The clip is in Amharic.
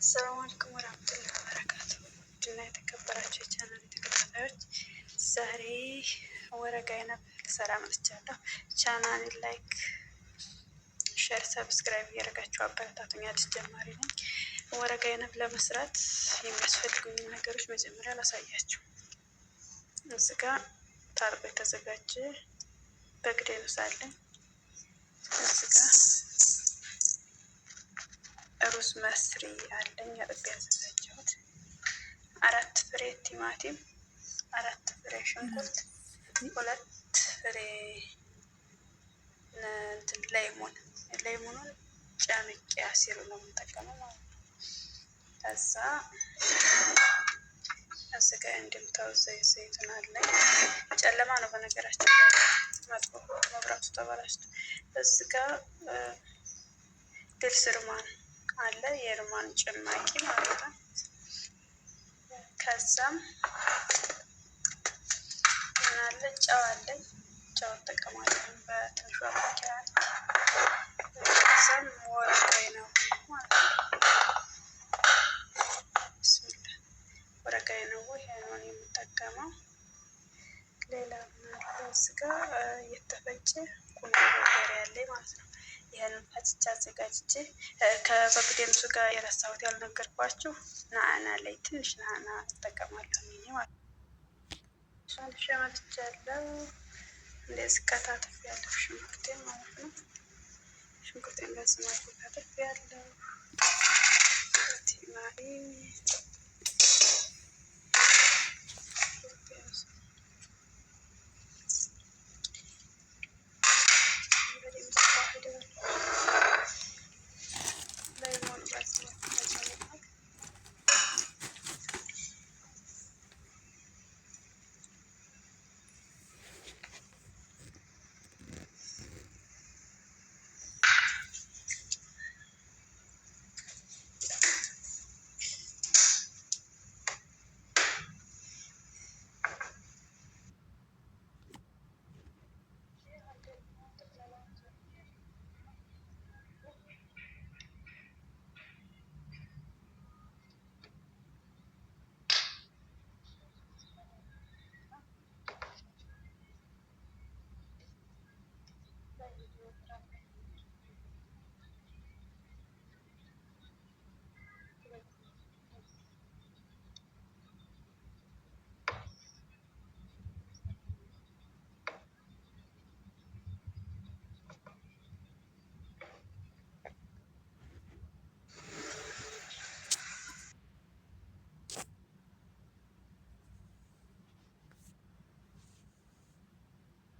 አሰላሙ አለይኩም ወራህመቱላሂ ወበረካቱ። ድና የተከበራችሁ የቻናል ተከታታዮች ዛሬ ወረጋ አይነብ ልሰራ መጥቻለሁ። ቻናሌን ላይክ፣ ሼር፣ ሰብስክራይብ እያደረጋችሁ አበረታቱኝ። አዲስ ጀማሪ ነኝ። ወረጋ አይነብ ለመስራት የሚያስፈልጉኝ ነገሮች መጀመሪያ ላሳያችሁ። እዚህ ጋ ታርቆ የተዘጋጀ በግዴን ሳለኝ እዚህ ጋ ሩዝ መስሪ አለኝ አጥቤ ያዘጋጀሁት። 4 ፍሬ ቲማቲም፣ 4 ፍሬ ሽንኩርት፣ 2 ፍሬ ሌሞኑን ጨምቄ አሲሩ ነው የምጠቀመው ማለት ነው። ከዛ እዚህ ጋ እንደምታዩት ዘይቱን አለኝ። ጨለማ ነው በነገራችን መጥፎ መብራቱ ተበላሽቶ። እዚህ ጋ ድልስ ርማን አለ የርማን ጭማቂ ማለት ነው። ከዛም ምን አለ ጨው አለኝ። ጨው እጠቀማለሁ በትንሿ ማንኪያ። ከዛም ወረጋዬ ነው ማለት ነው። ብስሚላ ወረጋዬ ነው ይሄንን የምጠቀመው። ሌላ ምን አለ እዚህ ጋ የተፈጨ ቁንዶ በርበሬ ያለኝ ማለት ነው። ይህንን ፈጭቼ አዘጋጅቼ ከበግዴምሱ ጋር የረሳሁት ያልነገርኳችሁ ናዕና ላይ ትንሽ ናዕና እጠቀማለሁ ማለት ነው። ሻልሻ መጥቻለሁ። እንደዚህ ከታተፍ ያለው ሽንኩርቴ ማለት ነው። ሽንኩርቴን በዚህ መልኩ ከታተፍ ያለው ቲማቲም